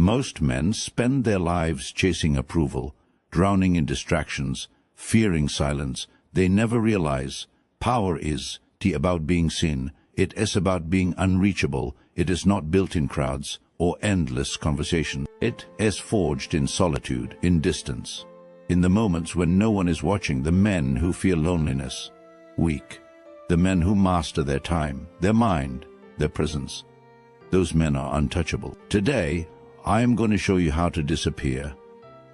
Most men spend their lives chasing approval, drowning in distractions, fearing silence. They never realize power is about being seen. It is about being unreachable. It is not built in crowds or endless conversation. It is forged in solitude, in distance, in the moments when no one is watching. The men who fear loneliness, weak. The men who master their time, their mind, their presence. Those men are untouchable. Today, I am going to show you how to disappear,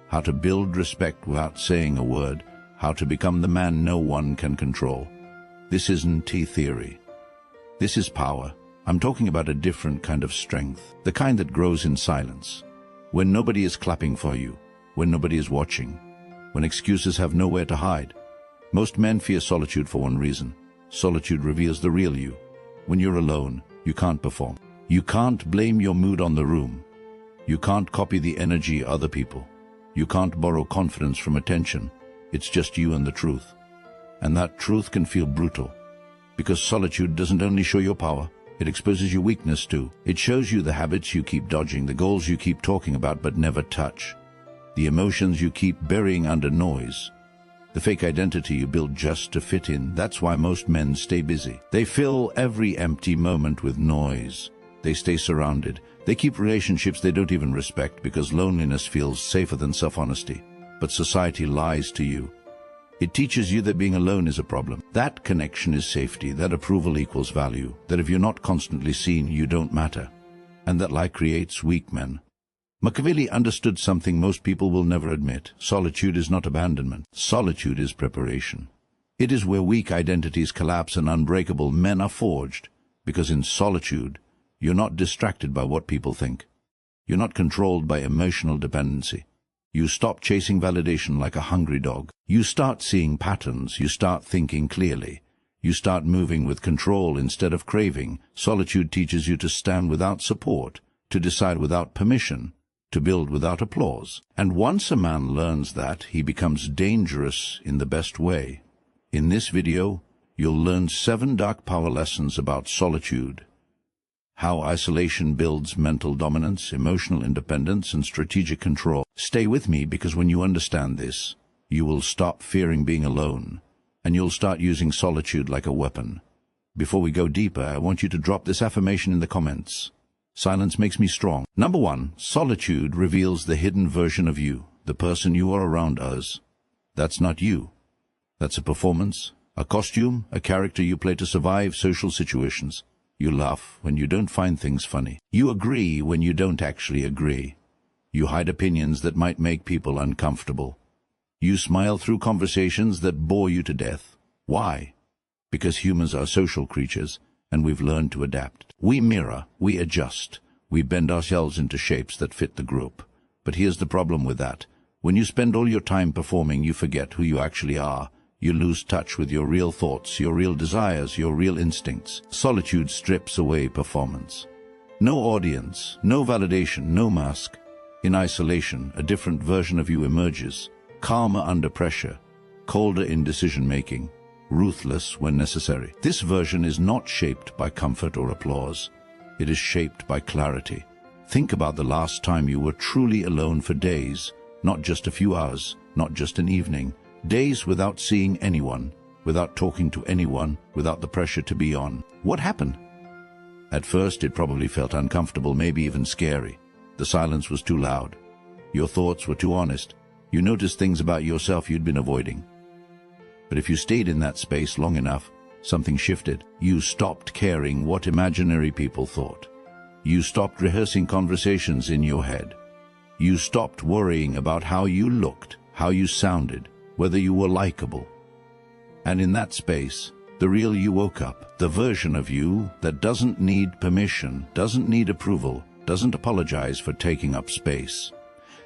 how to build respect without saying a word, how to become the man no one can control. This isn't theory. This is power. I'm talking about a different kind of strength, the kind that grows in silence, when nobody is clapping for you, when nobody is watching, when excuses have nowhere to hide. Most men fear solitude for one reason. Solitude reveals the real you. When you're alone, you can't perform. You can't blame your mood on the room. You can't copy the energy of other people. You can't borrow confidence from attention. It's just you and the truth. And that truth can feel brutal, because solitude doesn't only show your power, it exposes your weakness too. It shows you the habits you keep dodging, the goals you keep talking about but never touch, the emotions you keep burying under noise, the fake identity you build just to fit in. That's why most men stay busy. They fill every empty moment with noise. They stay surrounded. They keep relationships they don't even respect because loneliness feels safer than self-honesty. But society lies to you. It teaches you that being alone is a problem. That connection is safety, that approval equals value, that if you're not constantly seen, you don't matter. And that lie creates weak men. Machiavelli understood something most people will never admit. Solitude is not abandonment. Solitude is preparation. It is where weak identities collapse and unbreakable men are forged. Because in solitude, you're not distracted by what people think. You're not controlled by emotional dependency. You stop chasing validation like a hungry dog. You start seeing patterns. You start thinking clearly. You start moving with control instead of craving. Solitude teaches you to stand without support, to decide without permission, to build without applause. And once a man learns that, he becomes dangerous in the best way. In this video, you'll learn 7 dark power lessons about solitude. How isolation builds mental dominance, emotional independence, and strategic control. Stay with me, because when you understand this, you will stop fearing being alone, and you'll start using solitude like a weapon. Before we go deeper, I want you to drop this affirmation in the comments. Silence makes me strong. Number 1, solitude reveals the hidden version of you, the person you are around us. That's not you. That's a performance, a costume, a character you play to survive social situations. You laugh when you don't find things funny. You agree when you don't actually agree. You hide opinions that might make people uncomfortable. You smile through conversations that bore you to death. Why? Because humans are social creatures, and we've learned to adapt. We mirror, we adjust, we bend ourselves into shapes that fit the group. But here's the problem with that. When you spend all your time performing, you forget who you actually are. You lose touch with your real thoughts, your real desires, your real instincts. Solitude strips away performance. No audience, no validation, no mask. In isolation, a different version of you emerges, calmer under pressure, colder in decision-making, ruthless when necessary. This version is not shaped by comfort or applause. It is shaped by clarity. Think about the last time you were truly alone for days, not just a few hours, not just an evening. Days without seeing anyone, without talking to anyone, without the pressure to be on. What happened? At first, it probably felt uncomfortable, maybe even scary. The silence was too loud. Your thoughts were too honest. You noticed things about yourself you'd been avoiding. But if you stayed in that space long enough, something shifted. You stopped caring what imaginary people thought. You stopped rehearsing conversations in your head. You stopped worrying about how you looked, how you sounded, whether you were likable. And in that space, the real you woke up, the version of you that doesn't need permission, doesn't need approval, doesn't apologize for taking up space.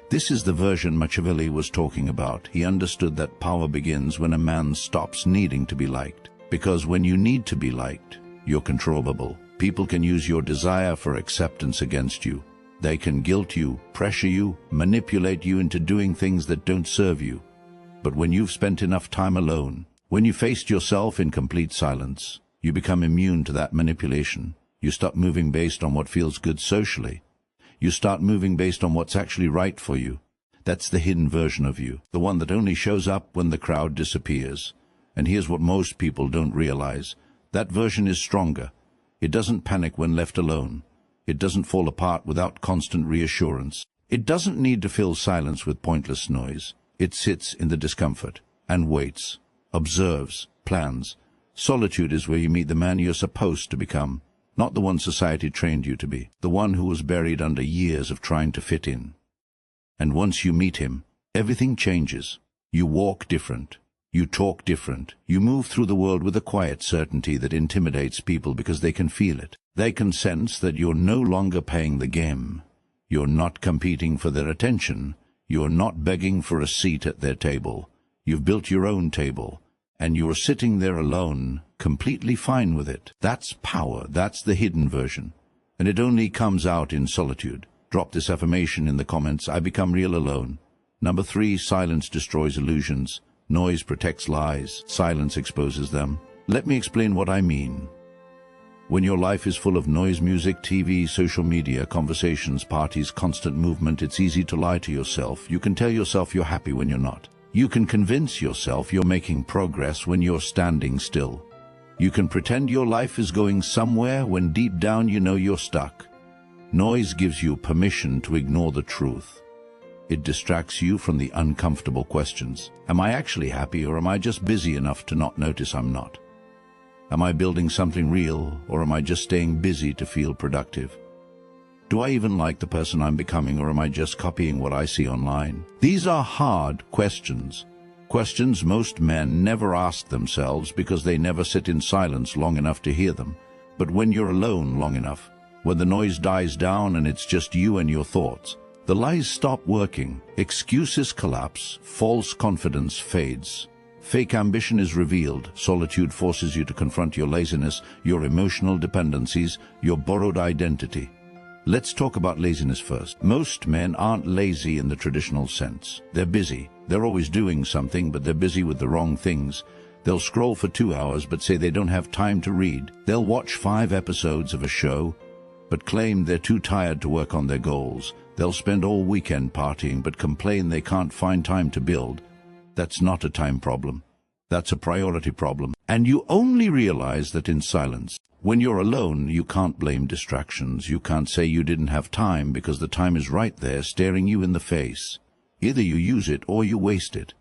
This is the version Machiavelli was talking about. He understood that power begins when a man stops needing to be liked. Because when you need to be liked, you're controllable. People can use your desire for acceptance against you. They can guilt you, pressure you, manipulate you into doing things that don't serve you. But when you've spent enough time alone, when you faced yourself in complete silence, you become immune to that manipulation. You stop moving based on what feels good socially. You start moving based on what's actually right for you. That's the hidden version of you, the one that only shows up when the crowd disappears. And here's what most people don't realize. That version is stronger. It doesn't panic when left alone. It doesn't fall apart without constant reassurance. It doesn't need to fill silence with pointless noise. It sits in the discomfort and waits, observes, plans. Solitude is where you meet the man you're supposed to become, not the one society trained you to be, the one who was buried under years of trying to fit in. And once you meet him, everything changes. You walk different. You talk different. You move through the world with a quiet certainty that intimidates people because they can feel it. They can sense that you're no longer playing the game. You're not competing for their attention. You're not begging for a seat at their table. You've built your own table, and you're sitting there alone, completely fine with it. That's power. That's the hidden version. And it only comes out in solitude. Drop this affirmation in the comments. I become real alone. Number 3, silence destroys illusions. Noise protects lies. Silence exposes them. Let me explain what I mean. When your life is full of noise, music, TV, social media, conversations, parties, constant movement, it's easy to lie to yourself. You can tell yourself you're happy when you're not. You can convince yourself you're making progress when you're standing still. You can pretend your life is going somewhere when deep down you know you're stuck. Noise gives you permission to ignore the truth. It distracts you from the uncomfortable questions. Am I actually happy, or am I just busy enough to not notice I'm not? Am I building something real, or am I just staying busy to feel productive? Do I even like the person I'm becoming, or am I just copying what I see online? These are hard questions. Questions most men never ask themselves because they never sit in silence long enough to hear them. But when you're alone long enough, when the noise dies down and it's just you and your thoughts, the lies stop working, excuses collapse, false confidence fades. Fake ambition is revealed. Solitude forces you to confront your laziness, your emotional dependencies, your borrowed identity. Let's talk about laziness first. Most men aren't lazy in the traditional sense. They're busy. They're always doing something, but they're busy with the wrong things. They'll scroll for 2 hours but say they don't have time to read. They'll watch 5 episodes of a show but claim they're too tired to work on their goals. They'll spend all weekend partying but complain they can't find time to build. That's not a time problem. That's a priority problem. And you only realize that in silence. When you're alone, you can't blame distractions. You can't say you didn't have time because the time is right there staring you in the face. Either you use it or you waste it.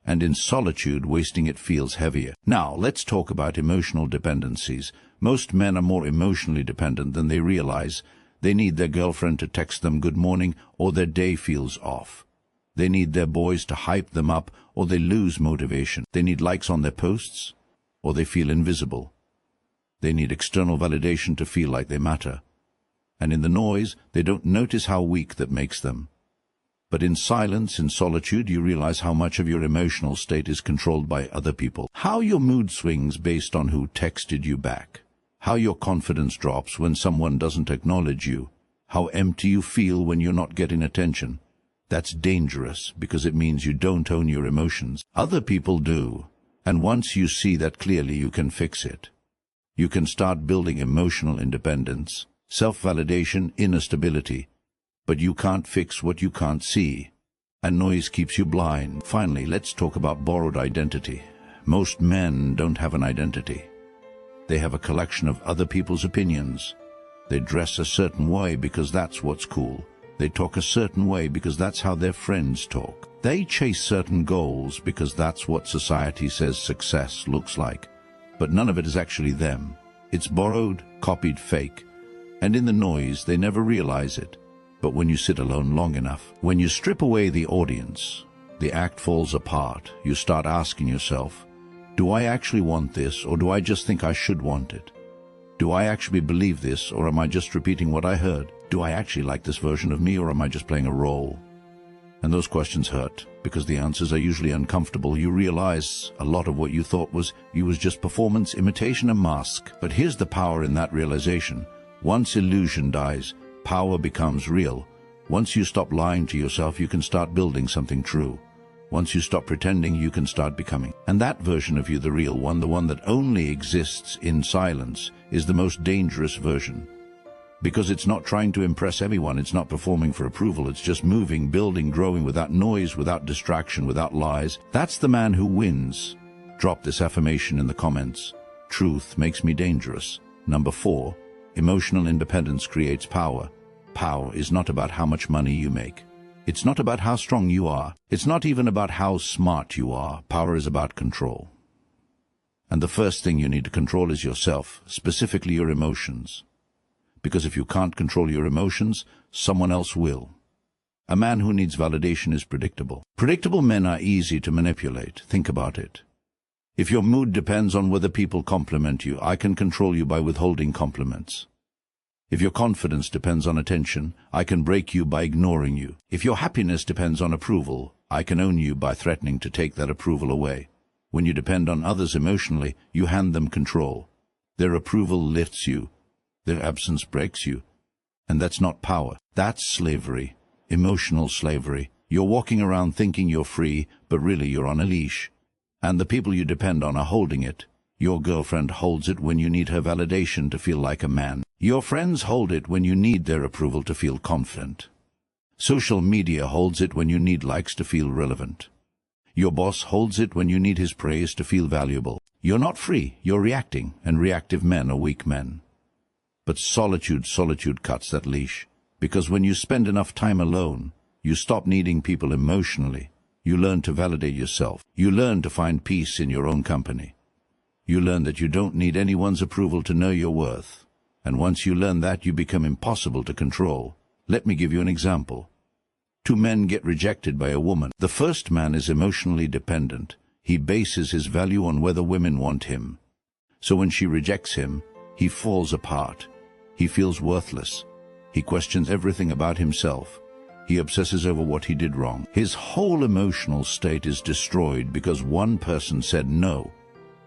And in solitude, wasting it feels heavier. Now, let's talk about emotional dependencies. Most men are more emotionally dependent than they realize. They need their girlfriend to text them good morning, or their day feels off. They need their boys to hype them up, or they lose motivation. They need likes on their posts, or they feel invisible. They need external validation to feel like they matter. And in the noise, they don't notice how weak that makes them. But in silence, in solitude, you realize how much of your emotional state is controlled by other people. How your mood swings based on who texted you back. How your confidence drops when someone doesn't acknowledge you. How empty you feel when you're not getting attention. That's dangerous because it means you don't own your emotions. Other people do. And once you see that clearly, you can fix it. You can start building emotional independence, self-validation, inner stability. But you can't fix what you can't see. And noise keeps you blind. Finally, let's talk about borrowed identity. Most men don't have an identity. They have a collection of other people's opinions. They dress a certain way because that's what's cool. They talk a certain way because that's how their friends talk. They chase certain goals because that's what society says success looks like. But none of it is actually them. It's borrowed, copied, fake. And in the noise, they never realize it. But when you sit alone long enough, when you strip away the audience, the act falls apart. You start asking yourself, do I actually want this, or do I just think I should want it? Do I actually believe this, or am I just repeating what I heard? Do I actually like this version of me, or am I just playing a role? And those questions hurt, because the answers are usually uncomfortable. You realize a lot of what you thought was just performance, imitation, and mask. But here's the power in that realization. Once illusion dies, power becomes real. Once you stop lying to yourself, you can start building something true. Once you stop pretending, you can start becoming. And that version of you, the real one, the one that only exists in silence, is the most dangerous version. Because it's not trying to impress everyone, it's not performing for approval, it's just moving, building, growing without noise, without distraction, without lies. That's the man who wins. Drop this affirmation in the comments. Truth makes me dangerous. Number 4, emotional independence creates power. Power is not about how much money you make. It's not about how strong you are. It's not even about how smart you are. Power is about control. And the first thing you need to control is yourself, specifically your emotions. Because if you can't control your emotions, someone else will. A man who needs validation is predictable. Predictable men are easy to manipulate. Think about it. If your mood depends on whether people compliment you, I can control you by withholding compliments. If your confidence depends on attention, I can break you by ignoring you. If your happiness depends on approval, I can own you by threatening to take that approval away. When you depend on others emotionally, you hand them control. Their approval lifts you. Their absence breaks you. And that's not power. That's slavery. Emotional slavery. You're walking around thinking you're free, but really you're on a leash. And the people you depend on are holding it. Your girlfriend holds it when you need her validation to feel like a man. Your friends hold it when you need their approval to feel confident. Social media holds it when you need likes to feel relevant. Your boss holds it when you need his praise to feel valuable. You're not free, you're reacting, and reactive men are weak men. But solitude cuts that leash. Because when you spend enough time alone, you stop needing people emotionally. You learn to validate yourself. You learn to find peace in your own company. You learn that you don't need anyone's approval to know your worth. And once you learn that, you become impossible to control. Let me give you an example. 2 men get rejected by a woman. The first man is emotionally dependent. He bases his value on whether women want him. So when she rejects him, he falls apart. He feels worthless. He questions everything about himself. He obsesses over what he did wrong. His whole emotional state is destroyed because one person said no.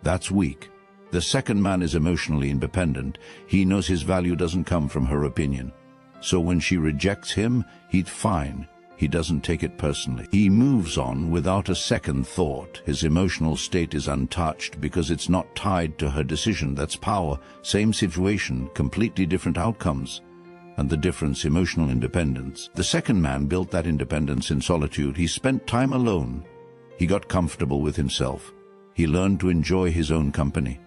That's weak. The second man is emotionally independent. He knows his value doesn't come from her opinion. So when she rejects him, he's fine. He doesn't take it personally. He moves on without a second thought. His emotional state is untouched because it's not tied to her decision. That's power. Same situation, completely different outcomes. And the difference, emotional independence. The second man built that independence in solitude. He spent time alone. He got comfortable with himself. He learned to enjoy his own company.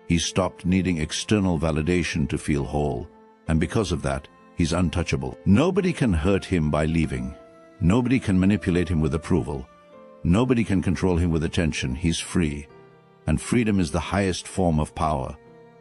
He stopped needing external validation to feel whole. And because of that, he's untouchable. Nobody can hurt him by leaving. Nobody can manipulate him with approval. Nobody can control him with attention. He's free. And freedom is the highest form of power.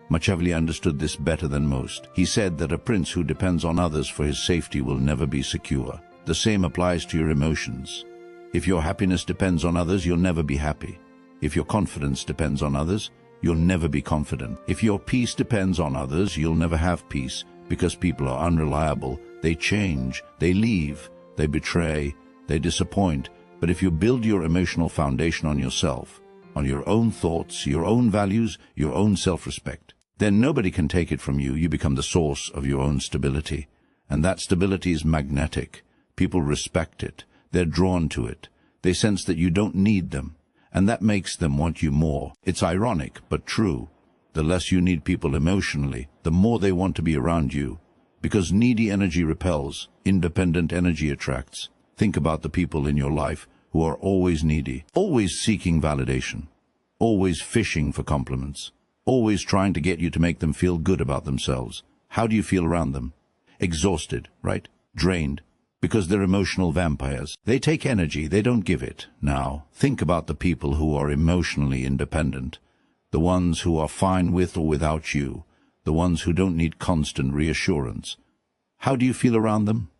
Machiavelli understood this better than most. He said that a prince who depends on others for his safety will never be secure. The same applies to your emotions. If your happiness depends on others, you'll never be happy. If your confidence depends on others, you'll never be confident. If your peace depends on others, you'll never have peace, because people are unreliable. They change, they leave, they betray, they disappoint. But if you build your emotional foundation on yourself, on your own thoughts, your own values, your own self-respect, then nobody can take it from you. You become the source of your own stability. And that stability is magnetic. People respect it. They're drawn to it. They sense that you don't need them. And that makes them want you more. It's ironic, but true. The less you need people emotionally, the more they want to be around you. Because needy energy repels, independent energy attracts. Think about the people in your life who are always needy, always seeking validation, always fishing for compliments, always trying to get you to make them feel good about themselves. How do you feel around them? Exhausted, right? Drained. Because they're emotional vampires. They take energy, they don't give it. Now, think about the people who are emotionally independent. The ones who are fine with or without you. The ones who don't need constant reassurance. How do you feel around them?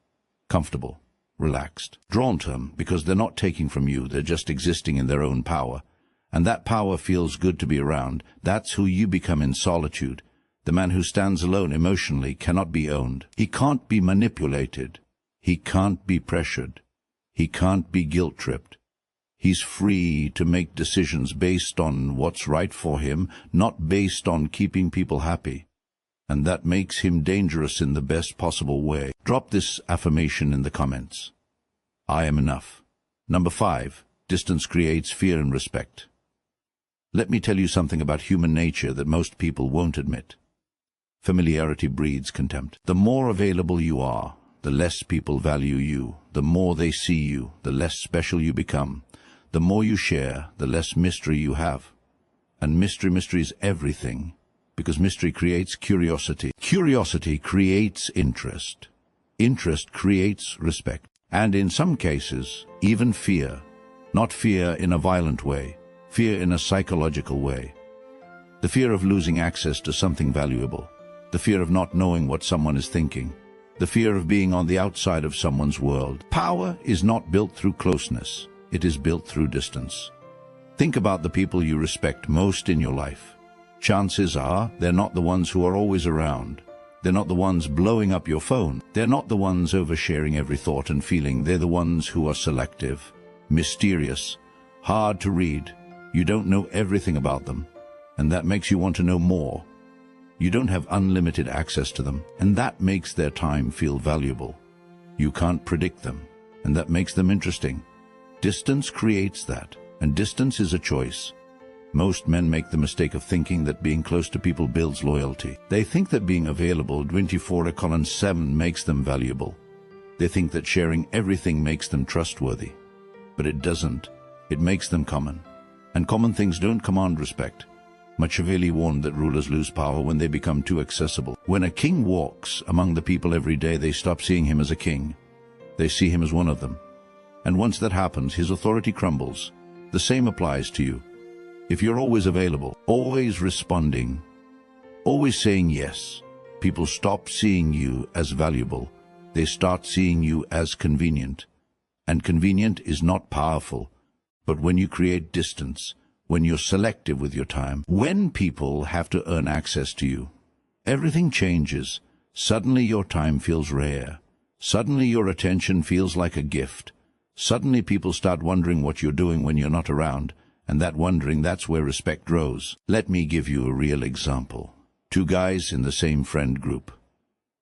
Comfortable, relaxed, drawn to them because they're not taking from you, they're just existing in their own power. And that power feels good to be around. That's who you become in solitude. The man who stands alone emotionally cannot be owned. He can't be manipulated. He can't be pressured. He can't be guilt-tripped. He's free to make decisions based on what's right for him, not based on keeping people happy. And that makes him dangerous in the best possible way. Drop this affirmation in the comments. I am enough. Number 5, distance creates fear and respect. Let me tell you something about human nature that most people won't admit. Familiarity breeds contempt. The more available you are, the less people value you. The more they see you, the less special you become. The more you share, the less mystery you have. And mystery is everything, because mystery creates curiosity. Curiosity creates interest. Interest creates respect. And in some cases, even fear. Not fear in a violent way, fear in a psychological way. The fear of losing access to something valuable. The fear of not knowing what someone is thinking. The fear of being on the outside of someone's world. Power is not built through closeness. It is built through distance. Think about the people you respect most in your life. Chances are they're not the ones who are always around. They're not the ones blowing up your phone. They're not the ones oversharing every thought and feeling. They're the ones who are selective, mysterious, hard to read. You don't know everything about them, and that makes you want to know more. You don't have unlimited access to them, and that makes their time feel valuable. You can't predict them, and that makes them interesting. Distance creates that, and distance is a choice. Most men make the mistake of thinking that being close to people builds loyalty. They think that being available 24/7 makes them valuable. They think that sharing everything makes them trustworthy. But it doesn't. It makes them common. And common things don't command respect. Machiavelli warned that rulers lose power when they become too accessible. When a king walks among the people every day, they stop seeing him as a king. They see him as one of them. And once that happens, his authority crumbles. The same applies to you. If you're always available, always responding, always saying yes, people stop seeing you as valuable. They start seeing you as convenient. And convenient is not powerful. But when you create distance, when you're selective with your time, when people have to earn access to you, everything changes. Suddenly your time feels rare. Suddenly your attention feels like a gift. Suddenly people start wondering what you're doing when you're not around, and that wondering, that's where respect grows. Let me give you a real example. Two guys in the same friend group.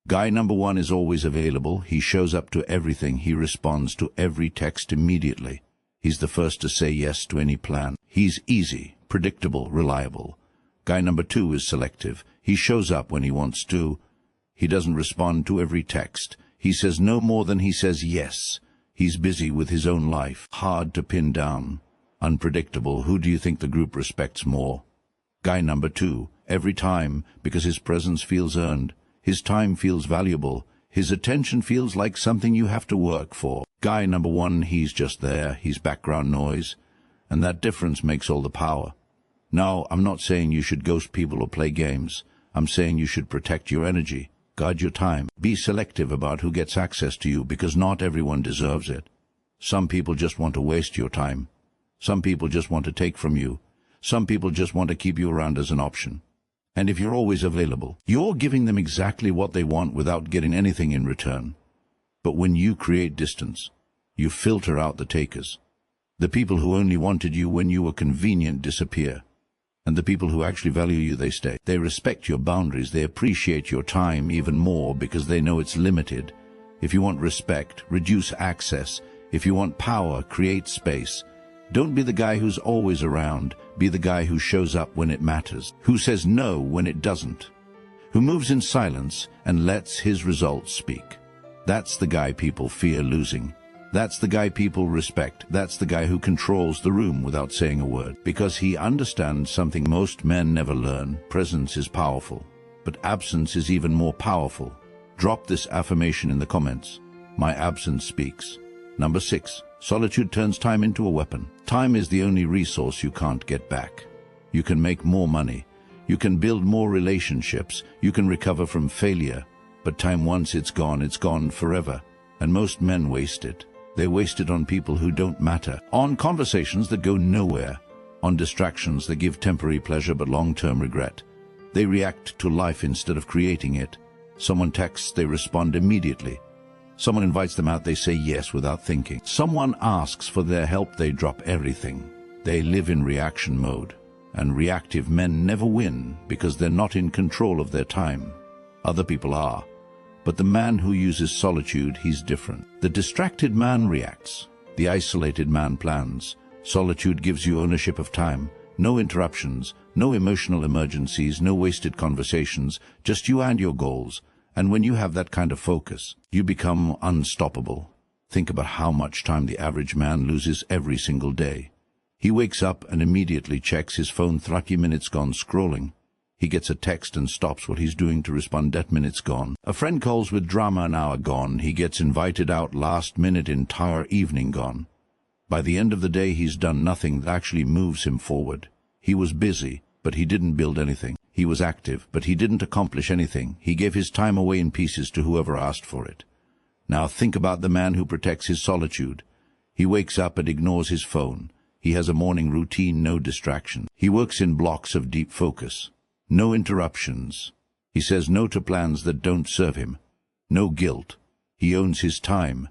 Guy number one is always available. He shows up to everything. He responds to every text immediately. He's the first to say yes to any plan. He's easy, predictable, reliable. Guy number two is selective. He shows up when he wants to. He doesn't respond to every text. He says no more than he says yes. He's busy with his own life. Hard to pin down. Unpredictable. Who do you think the group respects more? Guy number two. Every time, because his presence feels earned. His time feels valuable. His attention feels like something you have to work for. Guy number one, he's just there. He's background noise. And that difference makes all the power. Now, I'm not saying you should ghost people or play games. I'm saying you should protect your energy. Guard your time. Be selective about who gets access to you, because not everyone deserves it. Some people just want to waste your time. Some people just want to take from you. Some people just want to keep you around as an option. And if you're always available, you're giving them exactly what they want without getting anything in return. But when you create distance, you filter out the takers. The people who only wanted you when you were convenient disappear. And the people who actually value you, they stay. They respect your boundaries. They appreciate your time even more because they know it's limited. If you want respect, reduce access. If you want power, create space. Don't be the guy who's always around. Be the guy who shows up when it matters, who says no when it doesn't, who moves in silence and lets his results speak. That's the guy people fear losing. That's the guy people respect. That's the guy who controls the room without saying a word, because he understands something most men never learn. Presence is powerful, but absence is even more powerful. Drop this affirmation in the comments. My absence speaks. Number 6. Solitude turns time into a weapon. Time is the only resource you can't get back. You can make more money. You can build more relationships. You can recover from failure. But time, once it's gone forever. And most men waste it. They waste it on people who don't matter, on conversations that go nowhere, on distractions that give temporary pleasure but long-term regret. They react to life instead of creating it. Someone texts, they respond immediately. Someone invites them out, they say yes without thinking. Someone asks for their help, they drop everything. They live in reaction mode. And reactive men never win because they're not in control of their time. Other people are. But the man who uses solitude, he's different. The distracted man reacts. The isolated man plans. Solitude gives you ownership of time. No interruptions, No emotional emergencies, no wasted conversations, just you and your goals. And when you have that kind of focus, you become unstoppable. Think about how much time the average man loses every single day. He wakes up and immediately checks his phone, 30 minutes gone scrolling. He gets a text and stops what he's doing to respond, that minute's gone. A friend calls with drama, an hour gone. He gets invited out last minute, entire evening gone. By the end of the day, he's done nothing that actually moves him forward. He was busy, but he didn't build anything. He was active, but he didn't accomplish anything. He gave his time away in pieces to whoever asked for it. Now think about the man who protects his solitude. He wakes up and ignores his phone. He has a morning routine, no distraction. He works in blocks of deep focus. No interruptions. He says no to plans that don't serve him. No guilt. He owns his time.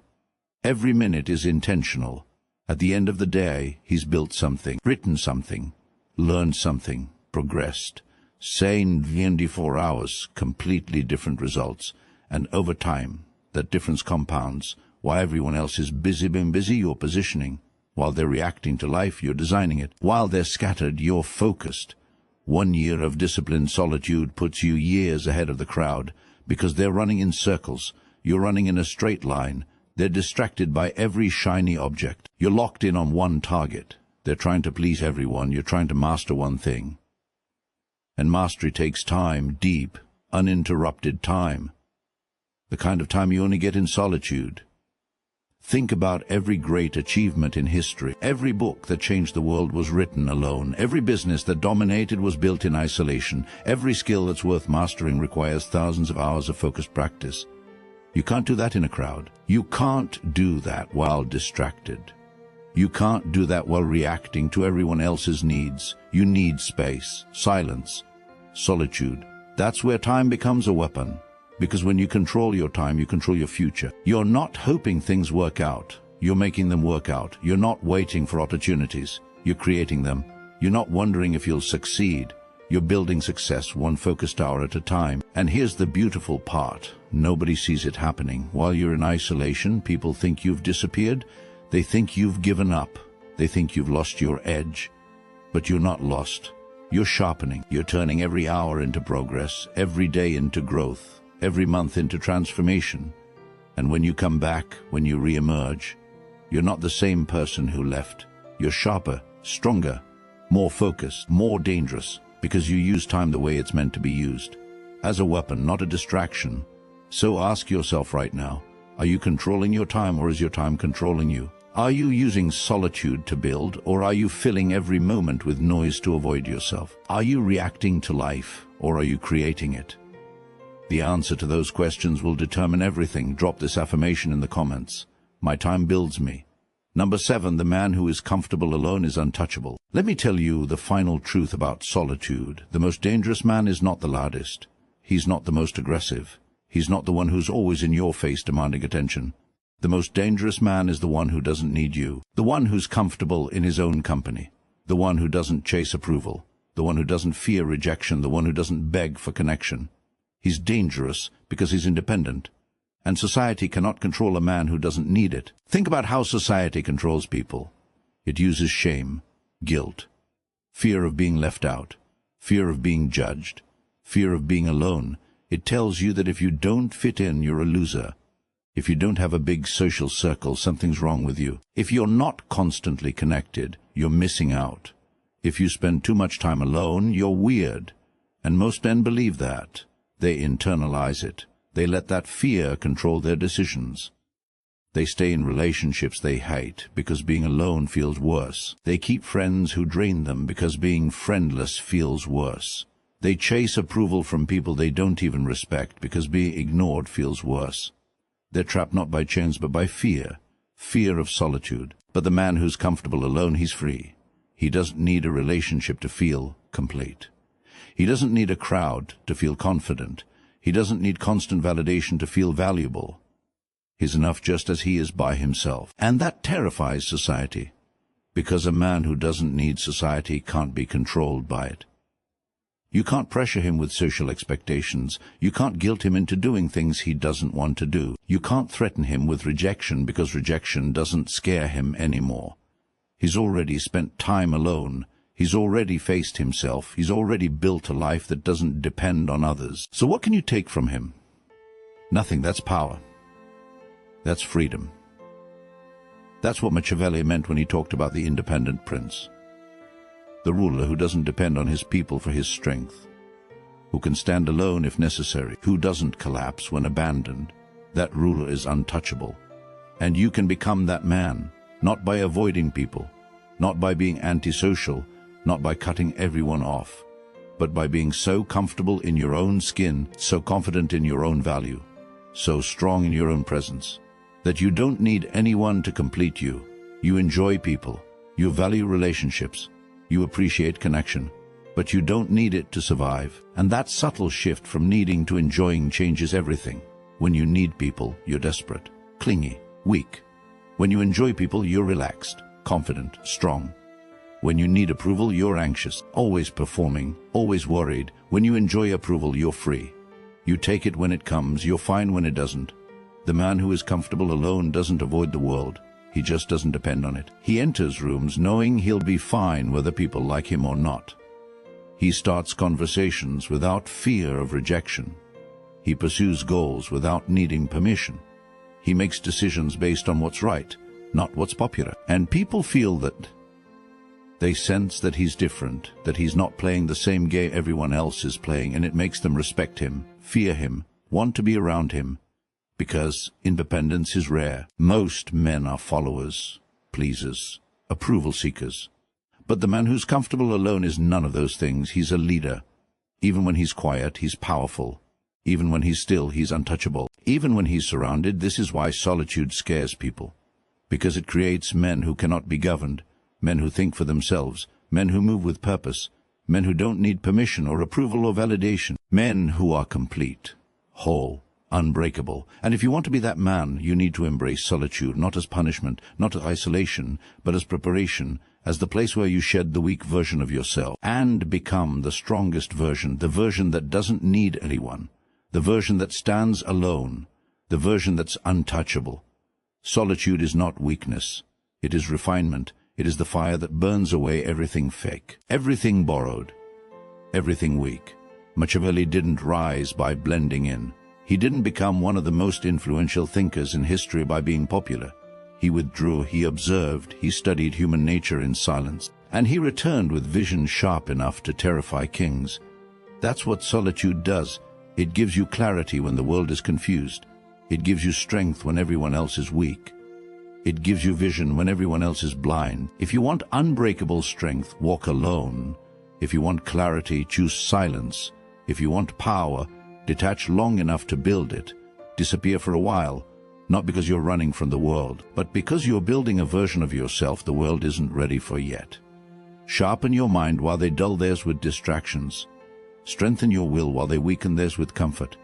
Every minute is intentional. At the end of the day, he's built something, written something, learned something, progressed. Say in 24 hours, completely different results. And over time, that difference compounds. While everyone else is being busy, you're positioning. While they're reacting to life, you're designing it. While they're scattered, you're focused. 1 year of disciplined solitude puts you years ahead of the crowd, because they're running in circles. You're running in a straight line. They're distracted by every shiny object. You're locked in on one target. They're trying to please everyone. You're trying to master one thing. And mastery takes time, deep, uninterrupted time. The kind of time you only get in solitude. Think about every great achievement in history. Every book that changed the world was written alone. Every business that dominated was built in isolation. Every skill that's worth mastering requires thousands of hours of focused practice. You can't do that in a crowd. You can't do that while distracted. You can't do that while reacting to everyone else's needs. You need space, silence, solitude. That's where time becomes a weapon. Because when you control your time, you control your future. You're not hoping things work out. You're making them work out. You're not waiting for opportunities. You're creating them. You're not wondering if you'll succeed. You're building success one focused hour at a time. And here's the beautiful part. Nobody sees it happening. While you're in isolation, people think you've disappeared. They think you've given up. They think you've lost your edge. But you're not lost. You're sharpening. You're turning every hour into progress, every day into growth, every month into transformation. And when you come back, when you re-emerge, you're not the same person who left. You're sharper, stronger, more focused, more dangerous, because you use time the way it's meant to be used. As a weapon, not a distraction. So ask yourself right now, are you controlling your time, or is your time controlling you? Are you using solitude to build, or are you filling every moment with noise to avoid yourself? Are you reacting to life, or are you creating it? The answer to those questions will determine everything. Drop this affirmation in the comments. My time builds me. Number 7, the man who is comfortable alone is untouchable. Let me tell you the final truth about solitude. The most dangerous man is not the loudest. He's not the most aggressive. He's not the one who's always in your face demanding attention. The most dangerous man is the one who doesn't need you. The one who's comfortable in his own company. The one who doesn't chase approval. The one who doesn't fear rejection. The one who doesn't beg for connection. He's dangerous because he's independent, and society cannot control a man who doesn't need it. Think about how society controls people. It uses shame, guilt, fear of being left out, fear of being judged, fear of being alone. It tells you that if you don't fit in, you're a loser. If you don't have a big social circle, something's wrong with you. If you're not constantly connected, you're missing out. If you spend too much time alone, you're weird. And most men believe that. They internalize it. They let that fear control their decisions. They stay in relationships they hate because being alone feels worse. They keep friends who drain them because being friendless feels worse. They chase approval from people they don't even respect because being ignored feels worse. They're trapped not by chains but by fear. Fear of solitude. But the man who's comfortable alone, he's free. He doesn't need a relationship to feel complete. He doesn't need a crowd to feel confident. He doesn't need constant validation to feel valuable. He's enough just as he is by himself. And that terrifies society, because a man who doesn't need society can't be controlled by it. You can't pressure him with social expectations. You can't guilt him into doing things he doesn't want to do. You can't threaten him with rejection because rejection doesn't scare him anymore. He's already spent time alone. He's already faced himself. He's already built a life that doesn't depend on others. So what can you take from him? Nothing. That's power. That's freedom. That's what Machiavelli meant when he talked about the independent prince. The ruler who doesn't depend on his people for his strength, who can stand alone if necessary, who doesn't collapse when abandoned. That ruler is untouchable. And you can become that man, not by avoiding people, not by being antisocial, not by cutting everyone off, but by being so comfortable in your own skin, so confident in your own value, so strong in your own presence, that you don't need anyone to complete you. You enjoy people, you value relationships, you appreciate connection, but you don't need it to survive. And that subtle shift from needing to enjoying changes everything. When you need people, you're desperate, clingy, weak. When you enjoy people, you're relaxed, confident, strong. When you need approval, you're anxious, always performing, always worried. When you enjoy approval, you're free. You take it when it comes, you're fine when it doesn't. The man who is comfortable alone doesn't avoid the world. He just doesn't depend on it. He enters rooms knowing he'll be fine whether people like him or not. He starts conversations without fear of rejection. He pursues goals without needing permission. He makes decisions based on what's right, not what's popular. And people feel that. They sense that he's different, that he's not playing the same game everyone else is playing, and it makes them respect him, fear him, want to be around him, because independence is rare. Most men are followers, pleasers, approval seekers. But the man who's comfortable alone is none of those things. He's a leader. Even when he's quiet, he's powerful. Even when he's still, he's untouchable. Even when he's surrounded, this is why solitude scares people. Because it creates men who cannot be governed, men who think for themselves, men who move with purpose, men who don't need permission or approval or validation, men who are complete, whole, unbreakable. And if you want to be that man, you need to embrace solitude, not as punishment, not as isolation, but as preparation, as the place where you shed the weak version of yourself and become the strongest version, the version that doesn't need anyone, the version that stands alone, the version that's untouchable. Solitude is not weakness. It is refinement. It is the fire that burns away everything fake, everything borrowed, everything weak. Machiavelli didn't rise by blending in. He didn't become one of the most influential thinkers in history by being popular. He withdrew, he observed, he studied human nature in silence, and he returned with vision sharp enough to terrify kings. That's what solitude does. It gives you clarity when the world is confused. It gives you strength when everyone else is weak. It gives you vision when everyone else is blind. If you want unbreakable strength, walk alone. If you want clarity, choose silence. If you want power, detach long enough to build it. Disappear for a while, not because you're running from the world, but because you're building a version of yourself the world isn't ready for yet. Sharpen your mind while they dull theirs with distractions. Strengthen your will while they weaken theirs with comfort.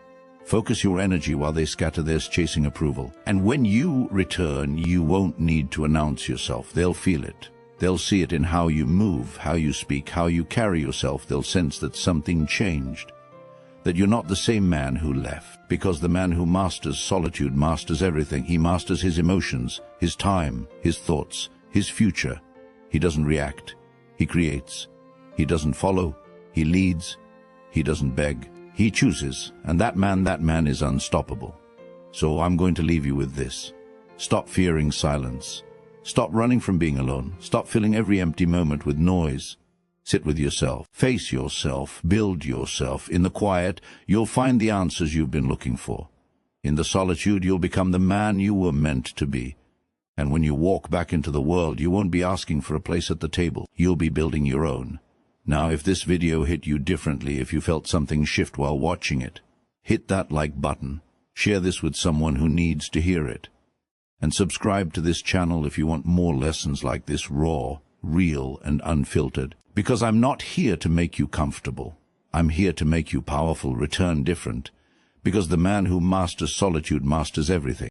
Focus your energy while they scatter theirs chasing approval. And when you return, you won't need to announce yourself. They'll feel it. They'll see it in how you move, how you speak, how you carry yourself. They'll sense that something changed, that you're not the same man who left. Because the man who masters solitude masters everything. He masters his emotions, his time, his thoughts, his future. He doesn't react. He creates. He doesn't follow. He leads. He doesn't beg. He chooses, and that man is unstoppable. So I'm going to leave you with this. Stop fearing silence. Stop running from being alone. Stop filling every empty moment with noise. Sit with yourself. Face yourself. Build yourself. In the quiet, you'll find the answers you've been looking for. In the solitude, you'll become the man you were meant to be. And when you walk back into the world, you won't be asking for a place at the table. You'll be building your own. Now, if this video hit you differently, if you felt something shift while watching it, hit that like button, share this with someone who needs to hear it, and subscribe to this channel if you want more lessons like this, raw, real, and unfiltered. Because I'm not here to make you comfortable. I'm here to make you powerful, return different. Because the man who masters solitude masters everything.